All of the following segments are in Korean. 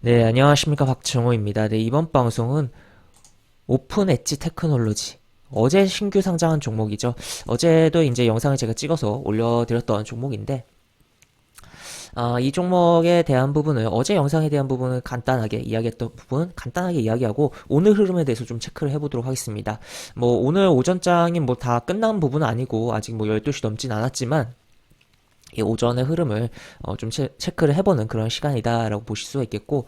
네, 안녕하십니까. 박정호입니다. 네, 이번 방송은 오픈 엣지 테크놀로지. 어제 신규 상장한 종목이죠. 어제도 이제 영상을 제가 찍어서 올려드렸던 종목인데, 이 종목에 대한 부분을, 어제 영상에 대한 부분을 간단하게 이야기했던 부분, 간단하게 이야기하고, 오늘 흐름에 대해서 좀 체크를 해보도록 하겠습니다. 뭐, 오늘 오전장이 뭐 다 끝난 부분은 아니고, 아직 뭐 12시 넘진 않았지만, 이 오전의 흐름을 좀 체크를 해보는 그런 시간이다라고 보실 수가 있겠고,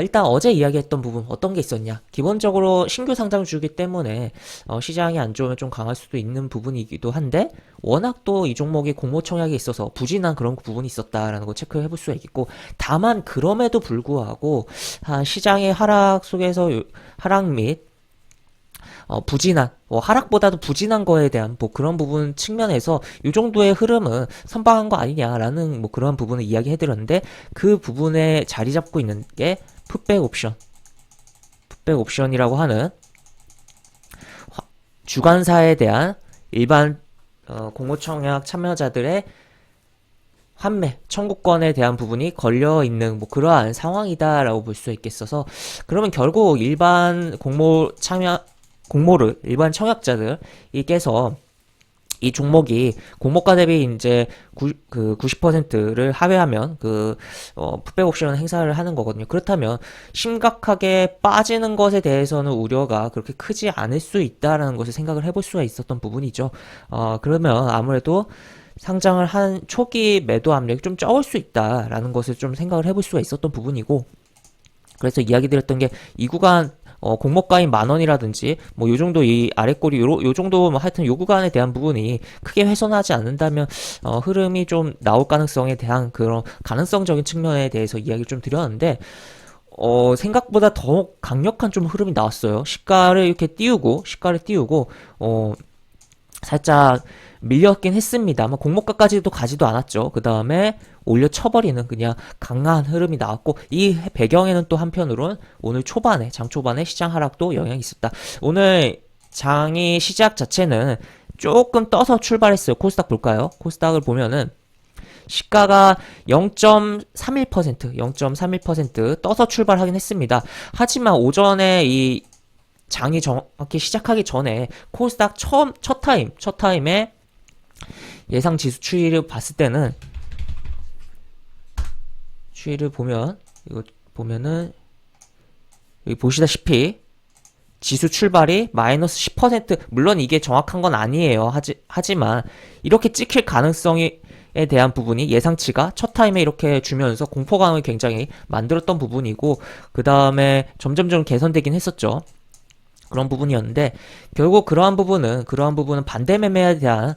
일단 어제 이야기했던 부분 어떤 게 있었냐? 기본적으로 신규 상장주이기 때문에 시장이 안 좋으면 좀 강할 수도 있는 부분이기도 한데, 워낙 또 이 종목이 공모 청약이 있어서 부진한 그런 부분이 있었다라는 거 체크해 볼 수가 있겠고, 다만 그럼에도 불구하고 시장의 하락 속에서 하락 및 부진한, 하락보다도 부진한 거에 대한 뭐 그런 부분 측면에서 이 정도의 흐름은 선방한 거 아니냐라는 뭐 그런 부분을 이야기해드렸는데, 그 부분에 자리 잡고 있는 게 풋백 옵션, 풋백 옵션이라고 하는 주관사에 대한 일반 공모청약 참여자들의 환매, 청구권에 대한 부분이 걸려있는 뭐 그러한 상황이다라고 볼 수 있겠어서, 그러면 결국 일반 공모를 일반 청약자들 이께서 이 종목이 공모가 대비 이제 90%를 하회하면 풋백 옵션 행사를 하는 거거든요. 그렇다면 심각하게 빠지는 것에 대해서는 우려가 그렇게 크지 않을 수 있다라는 것을 생각을 해볼 수가 있었던 부분이죠. 그러면 아무래도 상장을 한 초기 매도 압력이 좀 적을 수 있다라는 것을 좀 생각을 해볼 수가 있었던 부분이고, 그래서 이야기 드렸던 게 이 구간 공모가인 10,000원이라든지 뭐 요 정도 이 아랫꼬리 요 정도 뭐 하여튼 요 구간에 대한 부분이 크게 훼손하지 않는다면 흐름이 좀 나올 가능성에 대한 그런 가능성적인 측면에 대해서 이야기를 좀 드렸는데, 생각보다 더 강력한 좀 흐름이 나왔어요. 시가를 띄우고 살짝 밀렸긴 했습니다만 공모가까지도 가지도 않았죠. 그 다음에 올려쳐버리는 그냥 강한 흐름이 나왔고, 이 배경에는 또 한편으로는 오늘 장 초반에 시장 하락도 영향이 있었다. 오늘 장이 시작 자체는 조금 떠서 출발했어요. 코스닥 볼까요? 코스닥을 보면은 시가가 0.31% 떠서 출발하긴 했습니다. 하지만 오전에 이 장이 정확히 시작하기 전에 코스닥 첫 타임에 예상 지수 추이를 봤을 때는, 추이를 보면, 이거 보면은, 여기 보시다시피, 지수 출발이 마이너스 10%, 물론 이게 정확한 건 아니에요. 하지만, 이렇게 찍힐 가능성에 대한 부분이 예상치가 첫 타임에 이렇게 주면서 공포감을 굉장히 만들었던 부분이고, 그 다음에 점점점 개선되긴 했었죠. 그런 부분이었는데, 결국 그러한 부분은 반대 매매에 대한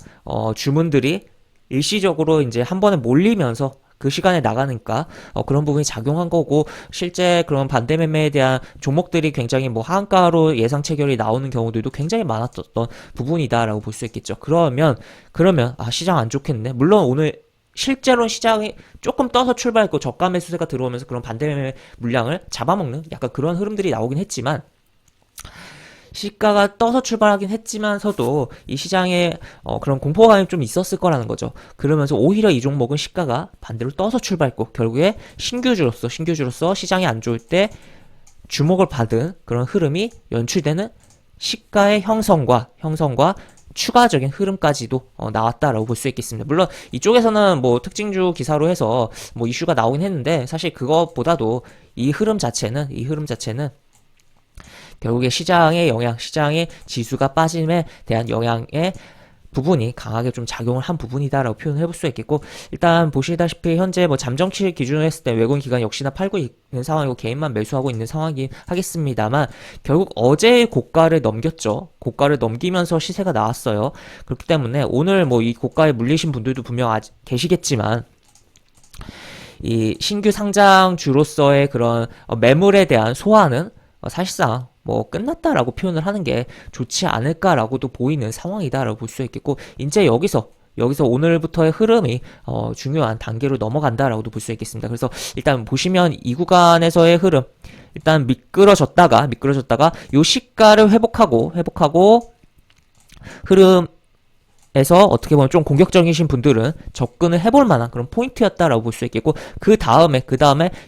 주문들이 일시적으로 이제 한 번에 몰리면서 그 시간에 나가니까 그런 부분이 작용한 거고, 실제 그런 반대 매매에 대한 종목들이 굉장히 뭐 하한가로 예상 체결이 나오는 경우들도 굉장히 많았던 부분이다라고 볼 수 있겠죠. 그러면 시장 안 좋겠네. 물론 오늘 실제로 시장이 조금 떠서 출발했고 저가 매수세가 들어오면서 그런 반대 매매 물량을 잡아먹는 약간 그런 흐름들이 나오긴 했지만, 시가가 떠서 출발하긴 했지만서도 이 시장에 그런 공포감이 좀 있었을 거라는 거죠. 그러면서 오히려 이 종목은 시가가 반대로 떠서 출발했고, 결국에 신규주로서 시장이 안 좋을 때 주목을 받은 그런 흐름이 연출되는 시가의 형성과 추가적인 흐름까지도 나왔다라고 볼 수 있겠습니다. 물론 이쪽에서는 뭐 특징주 기사로 해서 뭐 이슈가 나오긴 했는데, 사실 그것보다도 이 흐름 자체는 결국에 시장의 지수가 빠짐에 대한 영향의 부분이 강하게 좀 작용을 한 부분이다라고 표현을 해볼 수 있겠고, 일단 보시다시피 현재 뭐 잠정치 기준으로 했을 때 외국인 기관 역시나 팔고 있는 상황이고 개인만 매수하고 있는 상황이긴 하겠습니다만, 결국 어제의 고가를 넘겼죠. 고가를 넘기면서 시세가 나왔어요. 그렇기 때문에 오늘 뭐 이 고가에 물리신 분들도 분명 아직 계시겠지만, 이 신규 상장주로서의 그런 매물에 대한 소화는 사실상 뭐 끝났다라고 표현을 하는 게 좋지 않을까라고도 보이는 상황이다라고 볼 수 있겠고, 이제 여기서 오늘부터의 흐름이 중요한 단계로 넘어간다라고도 볼 수 있겠습니다. 그래서 일단 보시면 이 구간에서의 흐름, 일단 미끄러졌다가 요 시가를 회복하고 흐름 에서 어떻게 보면 좀 공격적이신 분들은 접근을 해볼 만한 그런 포인트였다라고 볼 수 있겠고, 그 다음에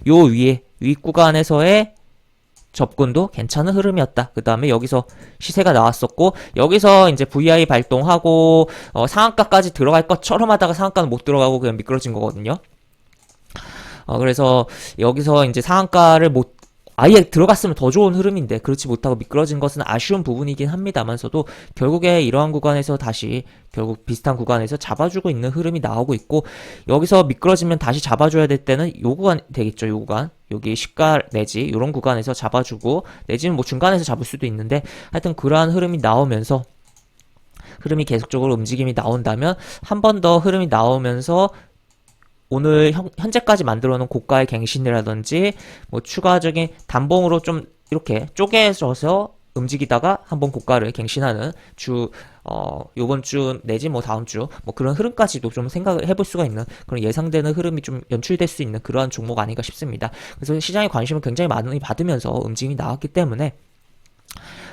요 위에 윗 구간에서의 접근도 괜찮은 흐름이었다. 그 다음에 여기서 시세가 나왔었고, 여기서 이제 VI 발동하고, 상한가까지 들어갈 것처럼 하다가 상한가는 못 들어가고 그냥 미끄러진 거거든요. 그래서 여기서 이제 상한가를 아예 들어갔으면 더 좋은 흐름인데, 그렇지 못하고 미끄러진 것은 아쉬운 부분이긴 합니다만서도, 결국에 이러한 구간에서 다시, 결국 비슷한 구간에서 잡아주고 있는 흐름이 나오고 있고, 여기서 미끄러지면 다시 잡아줘야 될 때는 요 구간 되겠죠, 요 구간. 여기 시가 내지, 요런 구간에서 잡아주고, 내지는 뭐 중간에서 잡을 수도 있는데, 하여튼 그러한 흐름이 나오면서, 흐름이 계속적으로 움직임이 나온다면, 한 번 더 흐름이 나오면서, 오늘 현재까지 만들어 놓은 고가의 갱신이라든지 뭐 추가적인 단봉으로 좀 이렇게 쪼개져서 움직이다가 한번 고가를 갱신하는 요번 주 내지 뭐 다음 주 뭐 그런 흐름까지도 좀 생각을 해볼 수가 있는 그런 예상되는 흐름이 좀 연출될 수 있는 그러한 종목 아닌가 싶습니다. 그래서 시장의 관심을 굉장히 많이 받으면서 움직임이 나왔기 때문에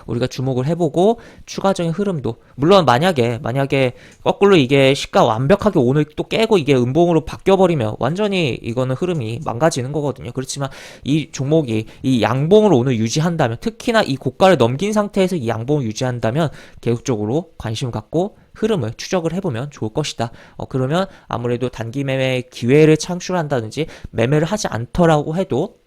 우리가 주목을 해보고 추가적인 흐름도 물론 만약에 거꾸로 이게 시가 완벽하게 오늘 또 깨고 이게 음봉으로 바뀌어버리면 완전히 이거는 흐름이 망가지는 거거든요. 그렇지만 이 종목이 이 양봉을 오늘 유지한다면 특히나 이 고가를 넘긴 상태에서 이 양봉을 유지한다면 계속적으로 관심을 갖고 흐름을 추적을 해보면 좋을 것이다. 그러면 아무래도 단기 매매 기회를 창출한다든지 매매를 하지 않더라고 해도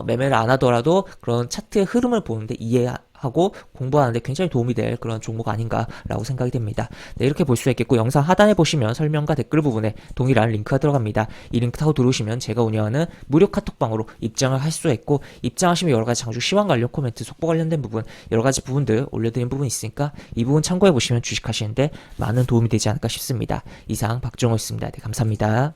매매를 안 하더라도 그런 차트의 흐름을 보는데 이해하고 공부하는데 굉장히 도움이 될 그런 종목 아닌가라고 생각이 됩니다. 네, 이렇게 볼 수 있겠고 영상 하단에 보시면 설명과 댓글 부분에 동일한 링크가 들어갑니다. 이 링크 타고 들어오시면 제가 운영하는 무료 카톡방으로 입장을 할 수 있고 입장하시면 여러가지 장주 시황 관련 코멘트, 속보 관련된 부분 여러가지 부분들 올려드린 부분이 있으니까 이 부분 참고해 보시면 주식하시는데 많은 도움이 되지 않을까 싶습니다. 이상 박정호였습니다. 네, 감사합니다.